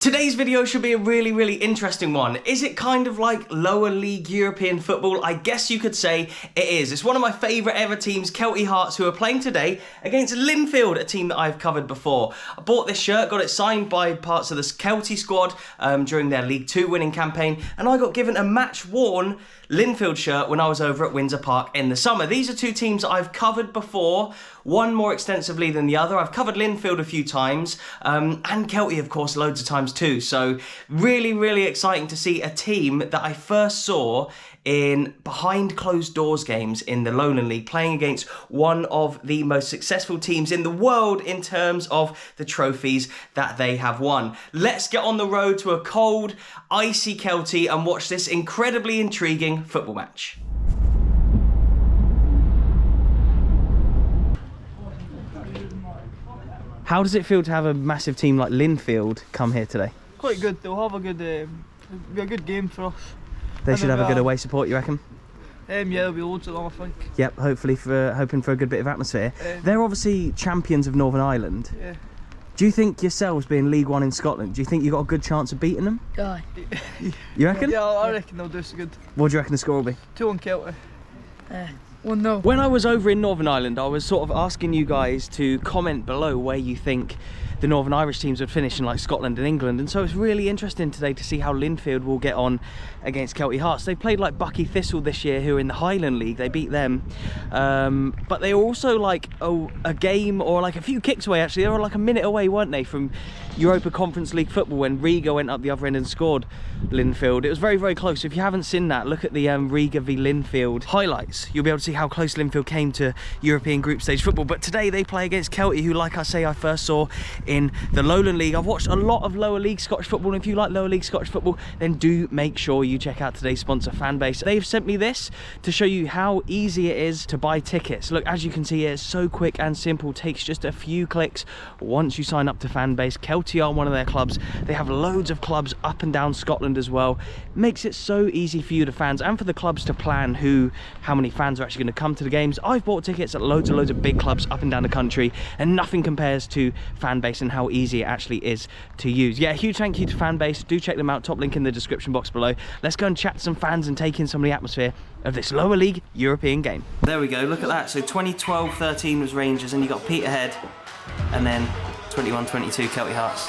Today's video should be a really interesting one. Is it kind of like lower league European football? I guess you could say it is. It's one of my favourite ever teams, Kelty Hearts, who are playing today against Linfield, a team that I've covered before. I bought this shirt, got it signed by parts of the Kelty squad during their League 2 winning campaign, and I got given a match-worn Linfield shirt when I was over at Windsor Park in the summer. These are two teams that I've covered before, one more extensively than the other. I've covered Linfield a few times, and Kelty, of course, loads of times too. So really exciting to see a team that I first saw in behind closed doors games in the Lowland League, playing against one of the most successful teams in the world in terms of the trophies that they have won. Let's get on the road to a cold, icy Kelty and watch this incredibly intriguing football match. How does it feel to have a massive team like Linfield come here today? Quite good. They'll have a good, be a good game for us. They should have a good away support, you reckon? Yeah, there'll be loads of them, I think. Yep, hopefully hoping for a good bit of atmosphere. They're obviously champions of Northern Ireland. Yeah. Do you think yourselves being League 1 in Scotland, do you think you've got a good chance of beating them? Aye. You reckon? Yeah, I reckon they'll do so good. What do you reckon the score will be? 2-1 Kelty. 1-0. When I was over in Northern Ireland, I was sort of asking you guys to comment below where you think the Northern Irish teams would finish in like Scotland and England, and so it's really interesting today to see how Linfield will get on against Kelty Hearts. They played like Bucky Thistle this year, who are in the Highland League. They beat them, but they were also like a game or like a few kicks away. Actually, they were like a minute away, weren't they, from Europa Conference League football when Riga went up the other end and scored Linfield. It was very close. If you haven't seen that, look at the Riga v Linfield highlights. You'll be able to see how close Linfield came to European group stage football. But today they play against Kelty, who, like I say, I first saw in the Lowland League. I've watched a lot of lower league Scottish football, and if you like lower league Scottish football, then do make sure you check out today's sponsor, Fanbase. They've sent me this to show you how easy it is to buy tickets. Look, as you can see here, it's so quick and simple, takes just a few clicks once you sign up to Fanbase. Kelty are one of their clubs. They have loads of clubs up and down Scotland as well. Makes it so easy for you, the fans, and for the clubs to plan how many fans are actually going to come to the games. I've bought tickets at loads of big clubs up and down the country, and nothing compares to Fanbase and how easy it actually is to use. Yeah, a huge thank you to Fanbase. Do check them out, top link in the description box below. Let's go and chat to some fans and take in some of the atmosphere of this lower league European game. There we go, look at that. So 2012-13 was Rangers, and you got Peterhead, and then 21-22 Kelty Hearts.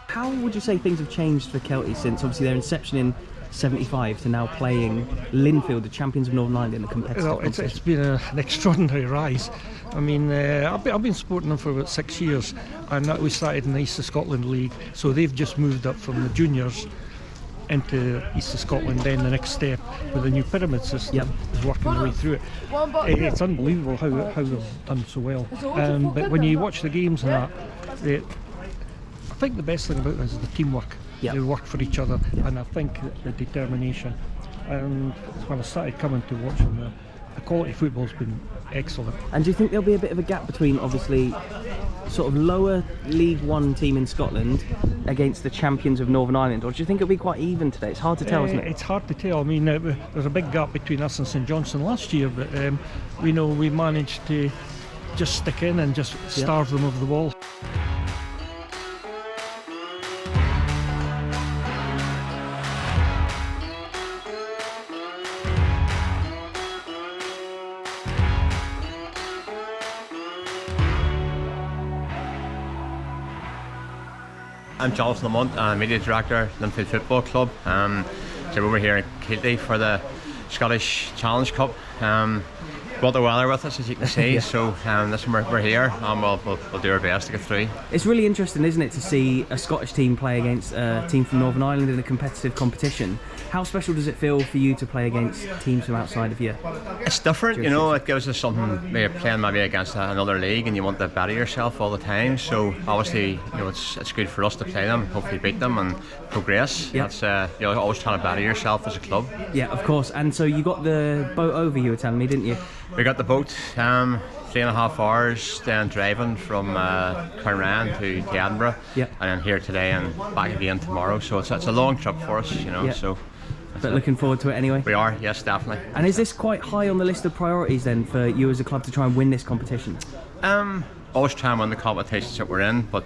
How would you say things have changed for Kelty since obviously their inception in '75 to now playing Linfield, the champions of Northern Ireland, in a competitive competition? It's been an extraordinary rise. I mean, I've been supporting them for about 6 years, and we started in the East of Scotland League, so they've just moved up from the juniors into East of Scotland. Then the next step with the new pyramid system is working their way through it. It's unbelievable how they've done so well. But when you watch the games and that, I think the best thing about this is the teamwork. They work for each other, and I think the determination. And when I started coming to watching the quality football's been excellent. And do you think there'll be a bit of a gap between obviously sort of lower League 1 team in Scotland against the champions of Northern Ireland, or do you think it'll be quite even today? It's hard to tell, isn't it? It's hard to tell. I mean, there's a big gap between us and St Johnstone last year, but we know we managed to just stick in and just starve them of the ball. I'm Jonathan Lamont, Media Director, Linfield Football Club. So we're here in Kelty for the Scottish Challenge Cup. Brought the weather with us, as you can see, so listen, we're here, and we'll do our best to get through. It's really interesting, isn't it, to see a Scottish team play against a team from Northern Ireland in a competitive competition. How special does it feel for you to play against teams from outside of you? It's different, you know. It gives us something. You're playing maybe against another league, and you want to better yourself all the time. So obviously, you know, it's good for us to play them, hopefully beat them, and progress. That's you're always trying to better yourself as a club. Yeah, of course. And so you got the boat over, you were telling me, didn't you? We got the boat, 3.5 hours, then driving from Carnran to Edinburgh, and then here today and back again tomorrow. So it's a long trip for us, you know. So But looking forward to it anyway. We are, yes, definitely. And is this quite high on the list of priorities then for you as a club to try and win this competition? Always try and win the competitions that we're in, but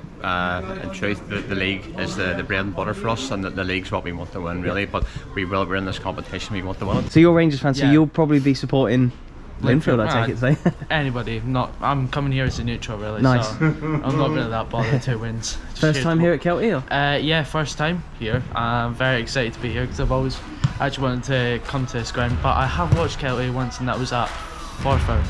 in truth, the league is the bread and butter for us, and the league's what we want to win, really. But we're in this competition, we want to win it. So you're Rangers fans, so Yeah. you'll probably be supporting Linfield, I take it, say. Anybody, I'm coming here as a neutral, really. Nice. So I'm not really that bothered who wins. First time here at Kelty? Or? Yeah, first time here. I'm very excited to be here because I've always actually wanted to come to this ground, but I have watched Kelty once, and that was at Forfar.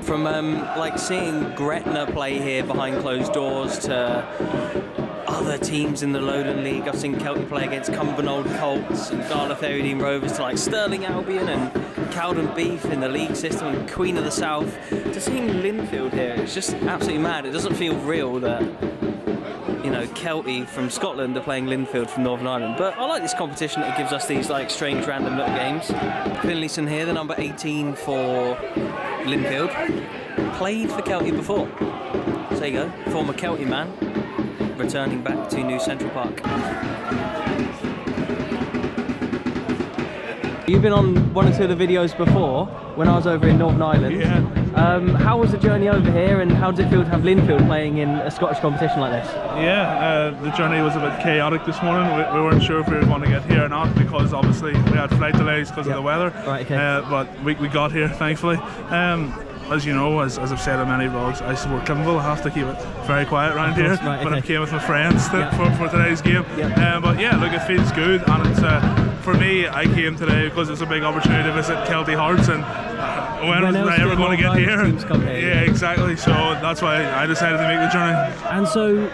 From like seeing Gretna play here behind closed doors to other teams in the Lowland League, I've seen Kelty play against Cumbernauld Colts and Gareth Aerodine Rovers, to like Stirling Albion and Cowden Beef in the league system and Queen of the South. To seeing Linfield here, it's just absolutely mad. It doesn't feel real that, you know, Kelty from Scotland are playing Linfield from Northern Ireland. But I like this competition. It gives us these like strange random little games. Finlayson here, the number 18 for Linfield, played for Kelty before. So there you go, former Kelty man, returning back to New Central Park. You've been on one or two of the videos before when I was over in Northern Ireland. Yeah. How was the journey over here, and how does it feel to have Linfield playing in a Scottish competition like this? Yeah, the journey was a bit chaotic this morning. We weren't sure if we were going to get here or not, because obviously we had flight delays because of the weather. Right, okay. But we got here, thankfully. As you know, as I've said in many vlogs, I support Linfield. I have to keep it very quiet around here. Right, but okay. I came with my friends for today's game. But yeah, look, it feels good, and it's for me, I came today because it's a big opportunity to visit Kelty Hearts, and when was I ever going to get here? Yeah, exactly. So that's why I decided to make the journey. And so,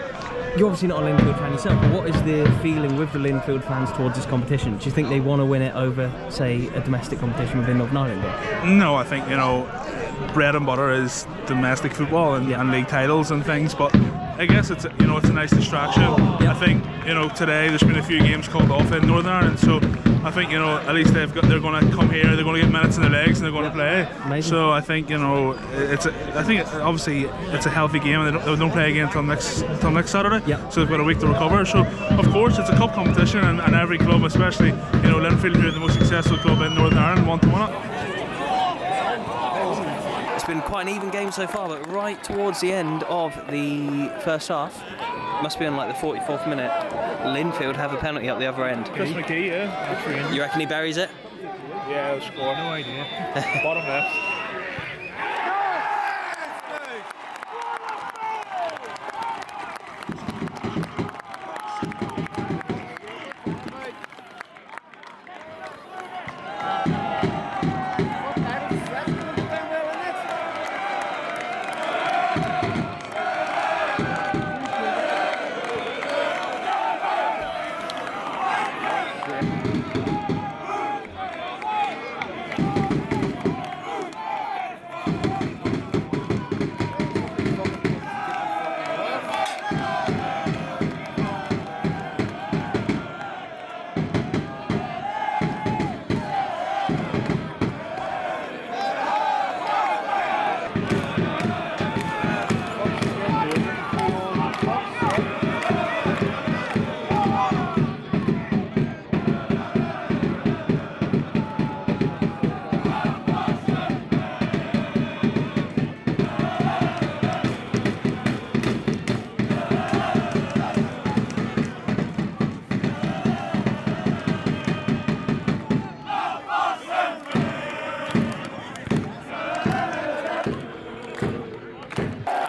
you're obviously not a Linfield fan yourself, but what is the feeling with the Linfield fans towards this competition? Do you think they want to win it over, say, a domestic competition within Northern Ireland? No, I think, bread and butter is domestic football and league titles and things, but I guess it's a nice distraction. I think today there's been a few games called off in Northern Ireland, so I think at least they're going to come here, they're going to get minutes in their legs, and they're going to play. Amazing. So I think obviously it's a healthy game, and they don't play again until next Saturday. So they've got a week to recover. So of course it's a cup competition, and every club, especially Linfield, who are the most successful club in Northern Ireland, want to win it. It's been quite an even game so far, but right towards the end of the first half, must be on like the 44th minute, Linfield have a penalty up the other end. Chris McKee, yeah, good for him. You reckon he buries it? Yeah, he'll score. No idea. Bottom left.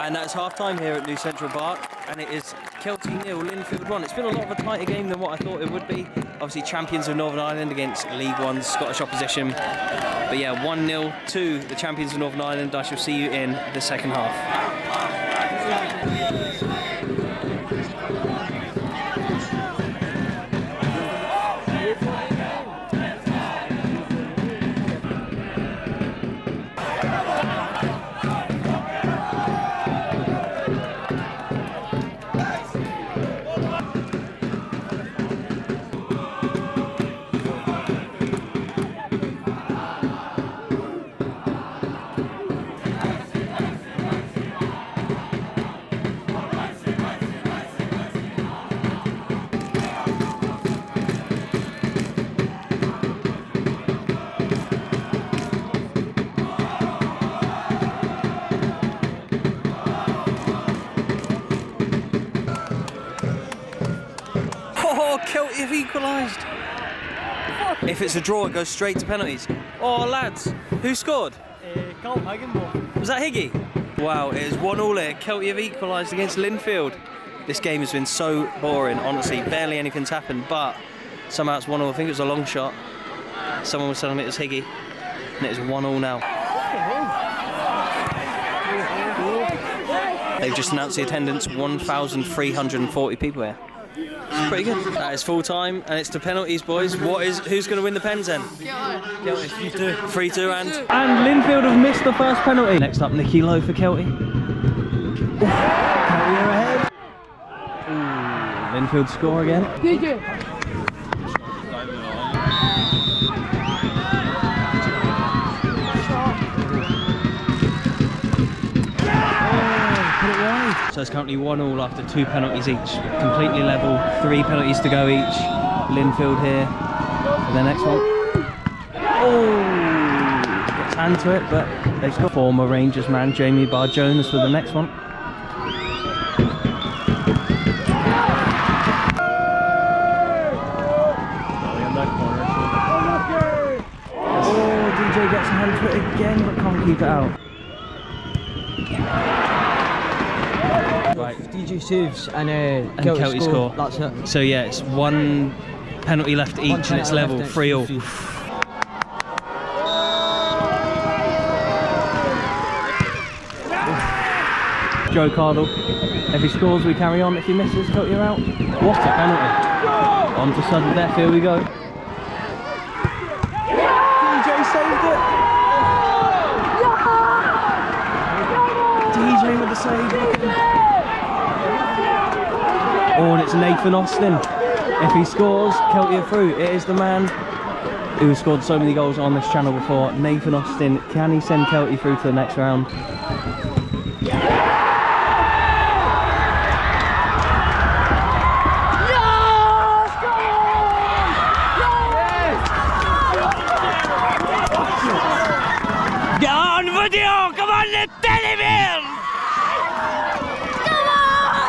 And that's half time here at New Central Park, and it is Kelty 0, Linfield 1. It's been a lot of a tighter game than what I thought it would be. Obviously champions of Northern Ireland against League One Scottish opposition. But yeah, 1-0 to the champions of Northern Ireland. I shall see you in the second half. Oh, Kelty have equalised. If it's a draw, it goes straight to penalties. Oh, lads, who scored? Was that Healy? Wow, it is 1-1 here. Kelty have equalised against Linfield. This game has been so boring, honestly. Barely anything's happened, but somehow it's 1-0. I think it was a long shot. Someone was telling me it was Healy, and it is 1-1 now. They've just announced the attendance, 1,340 people here. It's pretty good. That is full time, and it's to penalties, boys. Who's going to win the pens then? Kelty. 3-2 and Linfield have missed the first penalty. Next up, Nicky Lowe for Kelty. Kelty are ahead. Ooh, Linfield score again. So it's currently 1-1 after 2 penalties each. Completely level, 3 penalties to go each. Linfield here for the next one. Oh, gets hand to it, but they've got former Rangers man Jamie Barr-Jones for the next one. Oh, DJ gets a hand to it again, but can't keep it out. Right. DJ saves and Kelty score. That's it. So yeah, it's 1 penalty left each and it's level, 3-3. Joe Cardle. If he scores, we carry on. If he misses, Kelty are out. What a penalty. On to sudden death, here we go. DJ saved it. DJ with the save. Look at him. Oh, and it's Nathan Austin. If he scores, Kelty are through. It is the man who has scored so many goals on this channel before, Nathan Austin. Can he send Kelty through to the next round? Get on video! Come on, let's television!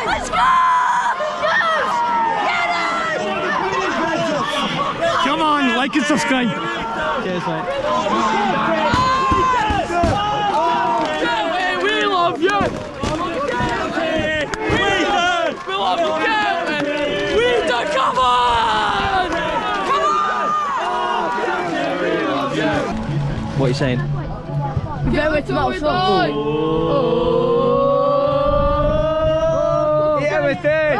Let's go! Come on, like and subscribe. Cheers, mate. We love you! We love you, Kelty! We do, come on! What are you saying? Get with my phone. Yeah, with it!